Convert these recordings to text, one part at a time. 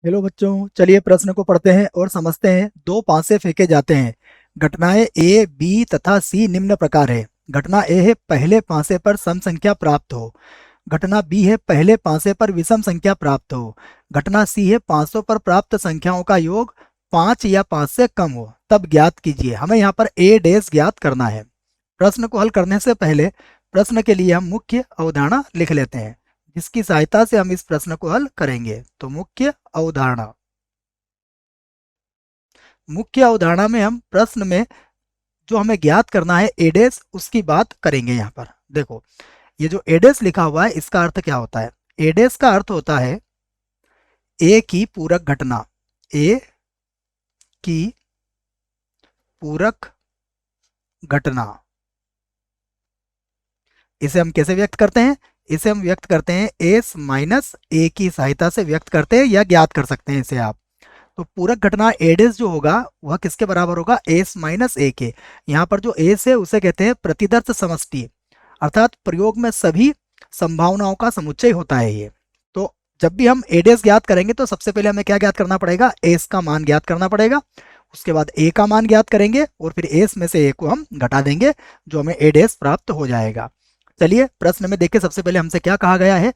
Hello बच्चों, चलिए प्रश्न को पढ़ते हैं और समझते हैं। दो पासे फेंके जाते हैं। घटनाएं ए, बी तथा सी निम्न प्रकार है। घटना ए है, पहले पासे पर सम संख्या प्राप्त हो। घटना बी है, पहले पासे पर विषम संख्या प्राप्त हो। घटना सी है, पासों पर प्राप्त संख्याओं का योग 5 या 5 से कम हो। तब ज्ञात कीजिए। हमें यहाँ पर ए डैश ज्ञात करना है। प्रश्न को हल करने से पहले प्रश्न के लिए हम मुख्य अवधारणा लिख लेते हैं, जिसकी सहायता से हम इस प्रश्न को हल करेंगे। तो मुख्य अवधारणा, मुख्य अवधारणा में हम प्रश्न में जो हमें ज्ञात करना है एडेस, उसकी बात करेंगे। यहाँ पर देखो, ये जो एडेस लिखा हुआ है इसका अर्थ क्या होता है। एडेस का अर्थ होता है ए की पूरक घटना। ए की पूरक घटना। इसे हम कैसे व्यक्त करते हैं? इसे हम व्यक्त करते हैं एस माइनस ए की सहायता से व्यक्त करते हैं या ज्ञात कर सकते हैं इसे आप। तो पूरक घटना एडेस जो होगा वह किसके बराबर होगा? एस माइनस ए के। यहाँ पर जो एस है उसे कहते हैं प्रतिदर्श समष्टि, अर्थात प्रयोग में सभी संभावनाओं का समुच्चय होता है ये। तो जब भी हम एडेस ज्ञात करेंगे तो सबसे पहले हमें क्या ज्ञात करना पड़ेगा? एस का मान ज्ञात करना पड़ेगा। उसके बाद ए का मान ज्ञात करेंगे और फिर एस में से ए को हम घटा देंगे, जो हमें एडेस प्राप्त हो जाएगा। चलिए प्रश्न में देखिए, सबसे पहले हमसे क्या कहा गया है?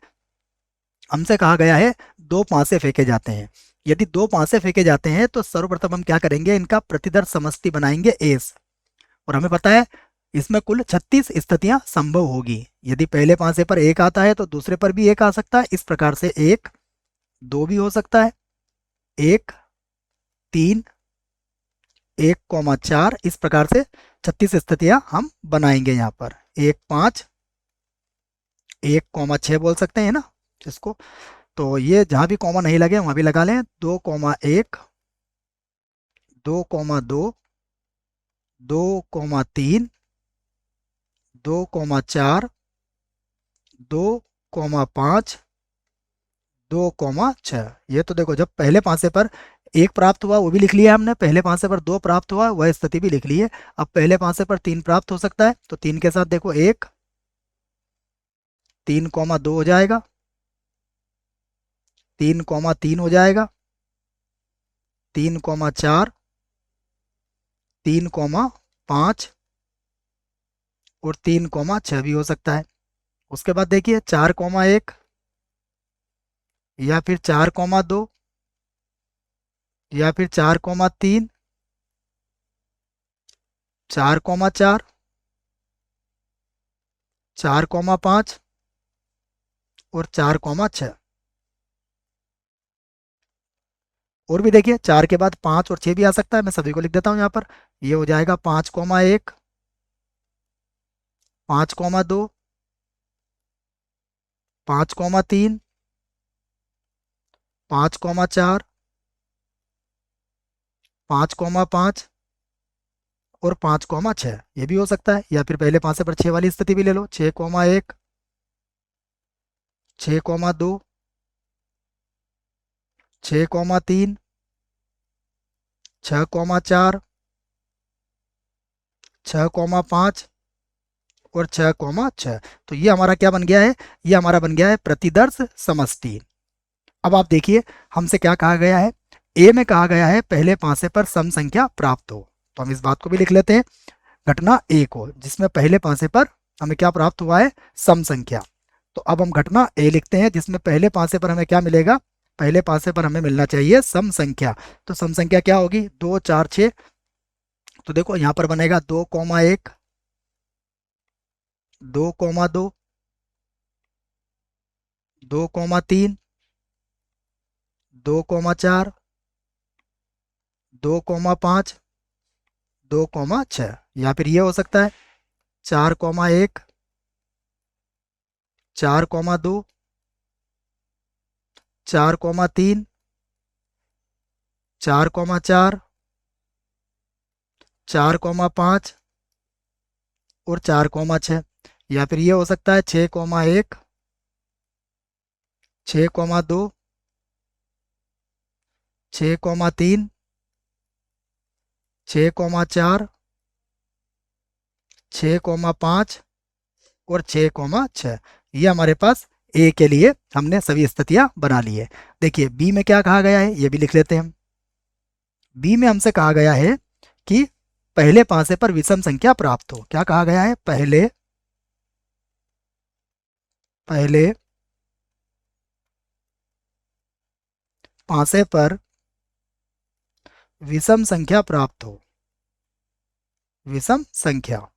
हमसे कहा गया है दो पासे फेंके जाते हैं। यदि दो पासे फेंके जाते हैं तो सर्वप्रथम हम क्या करेंगे? इनका प्रतिदर्श समष्टि बनाएंगे एस। और हमें पता है इसमें कुल 36 स्थितियां संभव होगी। यदि पहले पासे पर एक आता है तो दूसरे पर भी एक आ सकता है। इस प्रकार से एक दो भी हो सकता है, एक तीन, 1,4, इस प्रकार से 36 स्थितियां हम बनाएंगे। यहाँ पर 1,5, 1,6 बोल सकते हैं ना इसको। तो ये जहां भी कॉमा नहीं लगे वहां भी लगा लें। 2,1, 2,2, 2,3, 2,4, 2,5, 2,6। ये तो देखो, जब पहले पासे पर एक प्राप्त हुआ वो भी लिख लिया हमने, पहले पासे पर दो प्राप्त हुआ वह स्थिति भी लिख ली है। अब पहले पासे पर तीन प्राप्त हो सकता है, तो तीन के साथ देखो एक, 3,2 हो जाएगा, 3,3 हो जाएगा, 3,4, 3,5 और 3,6 भी हो सकता है। उसके बाद देखिए 4,1 या फिर 4,2 या फिर 4,3, 4,4, 4,5 और 4,6। और भी देखिए, 4 के बाद 5 और 6 भी आ सकता है। मैं सभी को लिख देता हूँ यहाँ पर। ये हो जाएगा 5,1, 5,2, 5,3, 5,4, 5,5 और 5,6। ये भी हो सकता है। या फिर पहले पासे पर 6 वाली स्थिति भी ले लो। 6,1, 6,2, 6,3, 6,4, 6,5 और 6,6। तो ये हमारा क्या बन गया है? ये हमारा बन गया है प्रतिदर्श समष्टि। अब आप देखिए, हमसे क्या कहा गया है? ए में कहा गया है पहले पासे पर सम संख्या प्राप्त हो। तो हम इस बात को भी लिख लेते हैं। घटना ए को, जिसमें पहले पासे पर हमें क्या प्राप्त हुआ है? सम संख्या। तो अब हम घटना ए लिखते हैं, जिसमें पहले पासे पर हमें क्या मिलेगा? पहले पासे पर हमें मिलना चाहिए सम संख्या। तो सम संख्या क्या होगी? 2, 4, 6। तो देखो यहाँ पर बनेगा 2,1, 2,2, 2,3, 2,4, 2,5, 2,6। या फिर ये हो सकता है 4,1, 4,2, 4,3, 4,4, 4,5 और 4,6। या फिर ये हो सकता है 6,1, 6,2, 6,3, 6,4, 6,5 और 6,6। ये हमारे पास ए के लिए हमने सभी स्थितियां बना ली है। देखिए बी में क्या कहा गया है, ये भी लिख लेते हैं हम। बी में हमसे कहा गया है कि पहले पांसे पर विषम संख्या प्राप्त हो। क्या कहा गया है, पहले पहले पांसे पर विषम संख्या प्राप्त हो, विषम संख्या।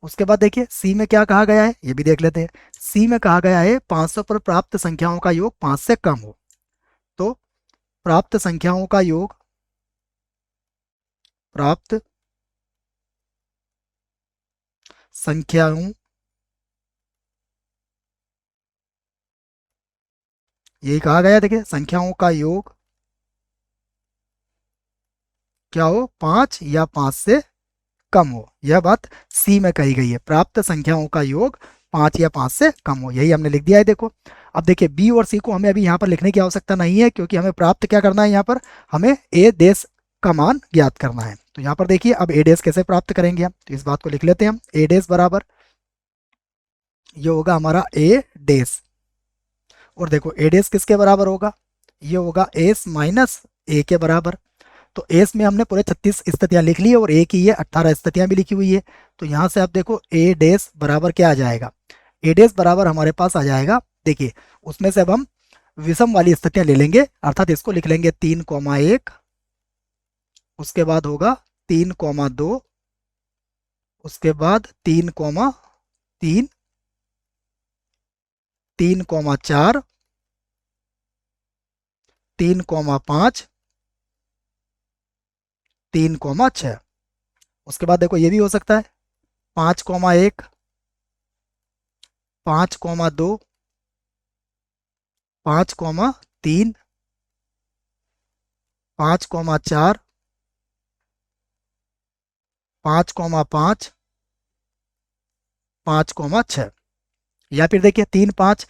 उसके बाद देखिए सी में क्या कहा गया है, ये भी देख लेते हैं। सी में कहा गया है 500 पर प्राप्त संख्याओं का योग 5 से कम हो। तो प्राप्त संख्याओं का योग, प्राप्त संख्याओं, यही कहा गया, देखिए संख्याओं का योग क्या हो, 5 या 5 से कम हो। यह बात सी में कही गई है, प्राप्त संख्याओं का योग 5 या 5 से कम हो, यही हमने लिख दिया है। देखो अब देखिए बी और सी को हमें अभी यहाँ पर लिखने की आवश्यकता नहीं है, क्योंकि हमें प्राप्त क्या करना है, यहाँ पर हमें ए देश का मान ज्ञात करना है। तो यहाँ पर देखिए अब ए देश कैसे प्राप्त करेंगे हम, तो इस बात को लिख लेते हैं हम। ए देश बराबर ये होगा हमारा ए देश, और देखो ए देश किसके बराबर होगा, ये होगा एस माइनस ए के बराबर। तो एस में हमने पूरे 36 स्थितियां लिख ली है, और ए की ये 18 स्थितियां भी लिखी हुई है। तो यहाँ से आप देखो ए डेस बराबर क्या आ जाएगा, ए डेस बराबर हमारे पास आ जाएगा, देखिए उसमें से अब हम विषम वाली स्थितियां ले लेंगे, अर्थात इसको लिख लेंगे 3,1, उसके बाद होगा 3,2, उसके बाद 3,3, 3,4, 3,5, 3,6। उसके बाद देखो ये भी हो सकता है 5,1, 5,2, 5,3, 5,4, 5,5, 5,6, या फिर देखिए 3,5।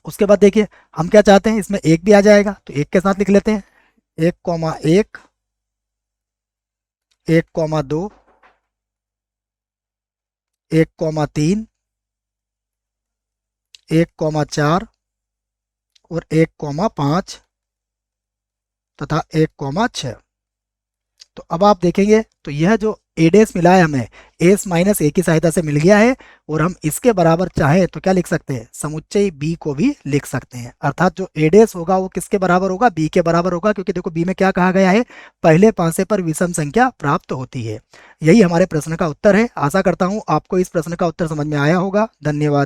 उसके बाद देखिए हम क्या चाहते हैं, इसमें एक भी आ जाएगा, तो एक के साथ लिख लेते हैं। 1,1, 1,2, 1,3, 1,4 और 1,5 तथा 1,6। तो अब आप देखेंगे तो यह जो एडेस मिला है हमें, एस माइनस ए की सहायता से मिल गया है, और हम इसके बराबर चाहे तो क्या लिख सकते हैं, समुच्चय बी को भी लिख सकते हैं। अर्थात जो एडेस होगा वो किसके बराबर होगा, बी के बराबर होगा, क्योंकि देखो बी में क्या कहा गया है, पहले पांसे पर विषम संख्या प्राप्त होती है। यही हमारे प्रश्न का उत्तर है। आशा करता हूँ आपको इस प्रश्न का उत्तर समझ में आया होगा। धन्यवाद।